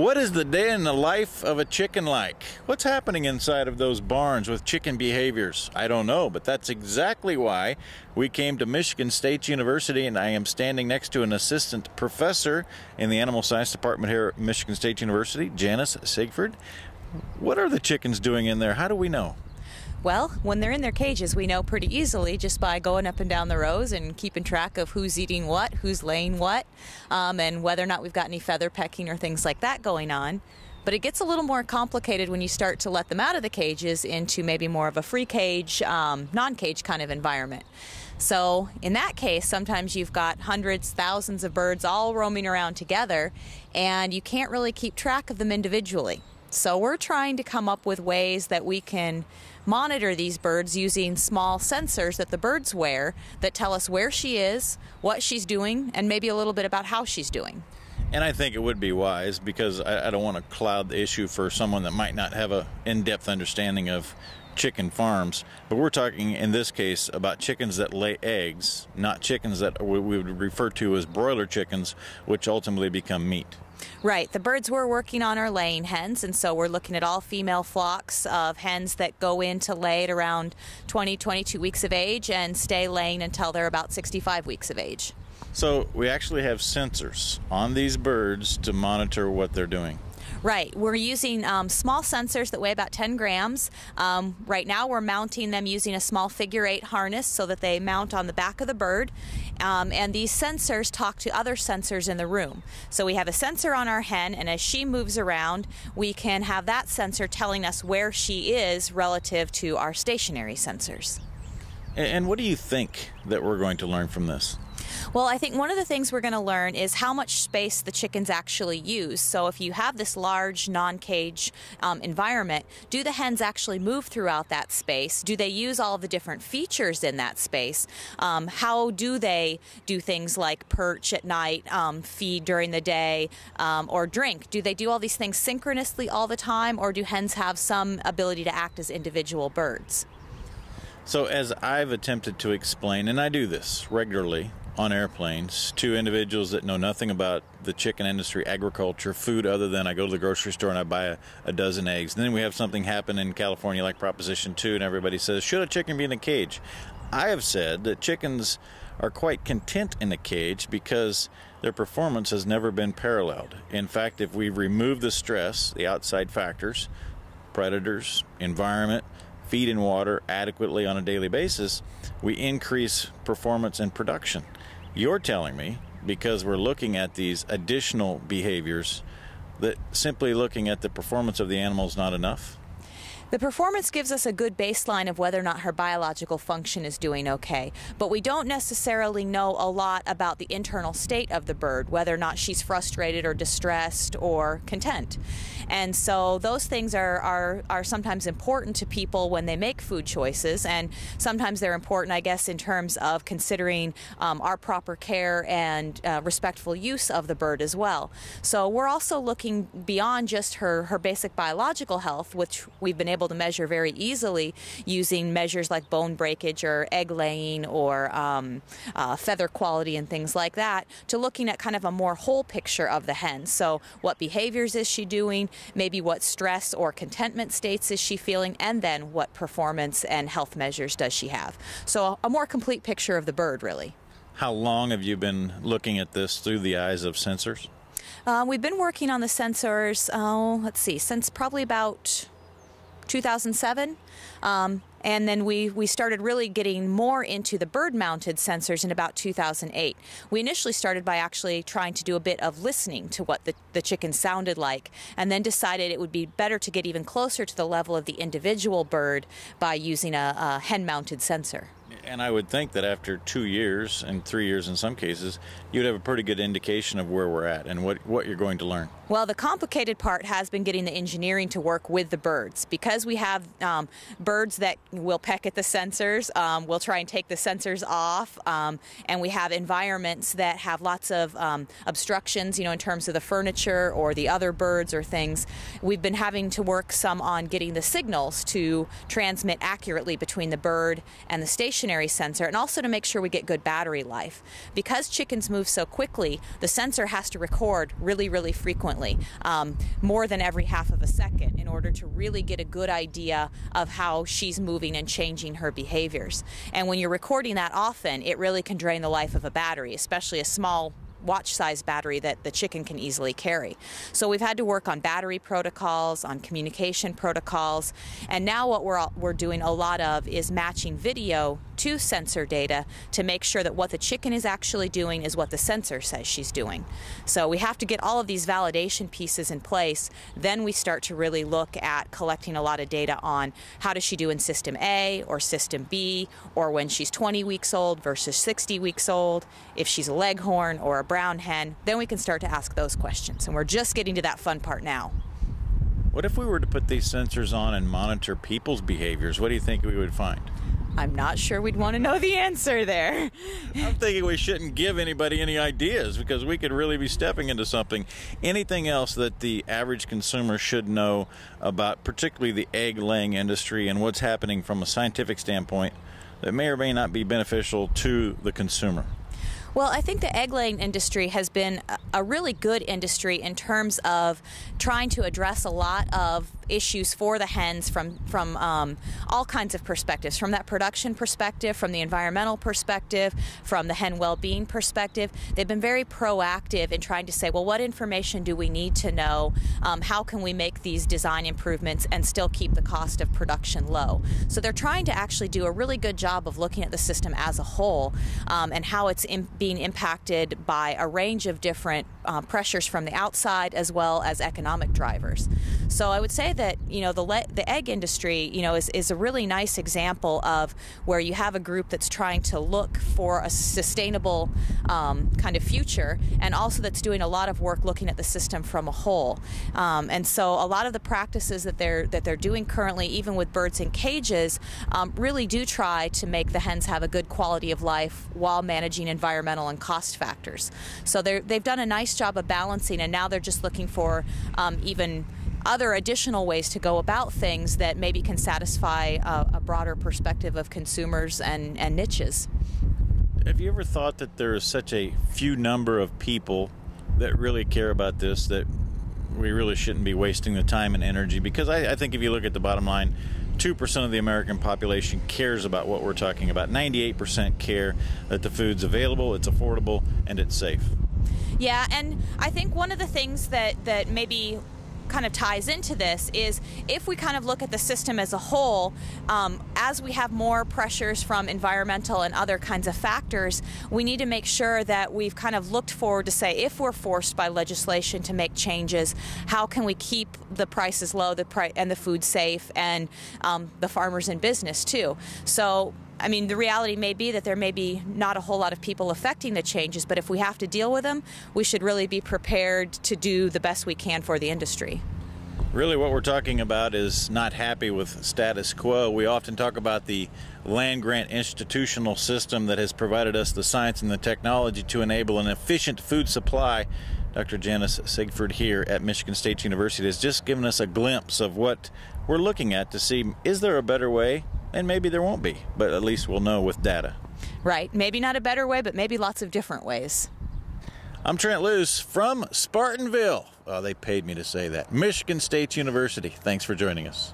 What is the day in the life of a chicken like? What's happening inside of those barns with chicken behaviors? I don't know, but that's exactly why we came to Michigan State University, and I am standing next to an assistant professor in the animal science department here at Michigan State University, Janice Sigford. What are the chickens doing in there? How do we know? Well, when they're in their cages, we know pretty easily just by going up and down the rows and keeping track of who's eating what, who's laying what, and whether or not we've got any feather pecking or things like that going on. But it gets a little more complicated when you start to let them out of the cages into maybe more of a free cage, non-cage kind of environment. So in that case, sometimes you've got hundreds, thousands of birds all roaming around together, and you can't really keep track of them individually. So we're trying to come up with ways that we can monitor these birds using small sensors that the birds wear that tell us where she is, what she's doing, and maybe a little bit about how she's doing. And I think it would be wise, because I don't want to cloud the issue for someone that might not have an in-depth understanding of chicken farms. But we're talking in this case about chickens that lay eggs, not chickens that we would refer to as broiler chickens, which ultimately become meat. Right. The birds we're working on are laying hens, and so we're looking at all female flocks of hens that go in to lay at around 22 weeks of age and stay laying until they're about 65 weeks of age. So we actually have sensors on these birds to monitor what they're doing. Right. We're using small sensors that weigh about 10 grams. Right now we're mounting them using a small figure-8 harness so that they mount on the back of the bird. And these sensors talk to other sensors in the room. So we have a sensor on our hen, and as she moves around, we can have that sensor telling us where she is relative to our stationary sensors. And what do you think that we're going to learn from this? Well, I think one of the things we're going to learn is how much space the chickens actually use. So if you have this large non-cage environment, do the hens actually move throughout that space? Do they use all of the different features in that space? How do they do things like perch at night, feed during the day, or drink? Do they do all these things synchronously all the time, or do hens have some ability to act as individual birds? So as I've attempted to explain, and I do this regularly on airplanes, to individuals that know nothing about the chicken industry, agriculture, food, other than I go to the grocery store and I buy a dozen eggs. And then we have something happen in California like Proposition 2, and everybody says, should a chicken be in a cage? I have said that chickens are quite content in a cage because their performance has never been paralleled. In fact, if we remove the stress, the outside factors, predators, environment, feed and water adequately on a daily basis, we increase performance and production. You're telling me, because we're looking at these additional behaviors, that simply looking at the performance of the animal is not enough? The performance gives us a good baseline of whether or not her biological function is doing okay, but we don't necessarily know a lot about the internal state of the bird, whether or not she's frustrated or distressed or content. And so those things are sometimes important to people when they make food choices, and sometimes they're important, I guess, in terms of considering our proper care and respectful use of the bird as well. So we're also looking beyond just her basic biological health, which we've been able to measure very easily using measures like bone breakage or egg laying or feather quality and things like that, to looking at kind of a more whole picture of the hen. So what behaviors is she doing, maybe what stress or contentment states is she feeling, and then what performance and health measures does she have. So a more complete picture of the bird, really. How long have you been looking at this through the eyes of sensors? We've been working on the sensors, let's see, since probably about 2007, and then we started really getting more into the bird-mounted sensors in about 2008. We initially started by actually trying to do a bit of listening to what the chicken sounded like, and then decided it would be better to get even closer to the level of the individual bird by using a hen-mounted sensor. And I would think that after 2 years, and 3 years in some cases, you'd have a pretty good indication of where we're at and what you're going to learn. Well, the complicated part has been getting the engineering to work with the birds. Because we have birds that will peck at the sensors, we'll try and take the sensors off, and we have environments that have lots of obstructions, in terms of the furniture or the other birds or things. We've been having to work some on getting the signals to transmit accurately between the bird and the stationary stationary sensor, and also to make sure we get good battery life. Because chickens move so quickly, the sensor has to record really, really frequently, more than every half of a second, in order to really get a good idea of how she's moving and changing her behaviors. And when you're recording that often, it really can drain the life of a battery, especially a small watch-size battery that the chicken can easily carry. So we've had to work on battery protocols, on communication protocols, and now what we're doing a lot of is matching video to sensor data to make sure that what the chicken is actually doing is what the sensor says she's doing. So we have to get all of these validation pieces in place. Then we start to really look at collecting a lot of data on how does she do in System A or System B, or when she's 20 weeks old versus 60 weeks old, if she's a leghorn or a brown hen. Then we can start to ask those questions, and we're just getting to that fun part now. What if we were to put these sensors on and monitor people's behaviors? What do you think we would find? I'm not sure we'd want to know the answer there. I'm thinking we shouldn't give anybody any ideas, because we could really be stepping into something. Anything else that the average consumer should know about particularly the egg-laying industry and what's happening from a scientific standpoint that may or may not be beneficial to the consumer? Well, I think the egg-laying industry has been a really good industry in terms of trying to address a lot of issues for the hens from all kinds of perspectives, from that production perspective, from the environmental perspective, from the hen well-being perspective. They've been very proactive in trying to say, well, what information do we need to know? How can we make these design improvements and still keep the cost of production low? So they're trying to actually do a really good job of looking at the system as a whole, and how it's being impacted by a range of different pressures from the outside as well as economic drivers. So I would say that, you know, the egg industry, you know, is a really nice example of where you have a group that's trying to look for a sustainable kind of future, and also that's doing a lot of work looking at the system from a whole. And so a lot of the practices that they're doing currently, even with birds in cages, really do try to make the hens have a good quality of life while managing environmental and cost factors. So they've done a nice job of balancing, and now they're just looking for even other additional ways to go about things that maybe can satisfy a broader perspective of consumers and niches. Have you ever thought that there is such a few number of people that really care about this, that we really shouldn't be wasting the time and energy? Because I think if you look at the bottom line, 2% of the American population cares about what we're talking about. 98% care that the food's available, it's affordable, and it's safe. Yeah, and I think one of the things that maybe kind of ties into this is if we kind of look at the system as a whole, as we have more pressures from environmental and other kinds of factors, we need to make sure that we've kind of looked forward to say, if we're forced by legislation to make changes, how can we keep the prices low, and the food safe, and the farmers in business too. So I mean, the reality may be that there may be not a whole lot of people affecting the changes, but if we have to deal with them, we should really be prepared to do the best we can for the industry. Really what we're talking about is not happy with status quo. We often talk about the land-grant institutional system that has provided us the science and the technology to enable an efficient food supply. Dr. Janice Sigford here at Michigan State University has just given us a glimpse of what we're looking at to see, is there a better way? And maybe there won't be, but at least we'll know with data. Right. Maybe not a better way, but maybe lots of different ways. I'm Trent Luce from Spartanville. Oh, they paid me to say that. Michigan State University. Thanks for joining us.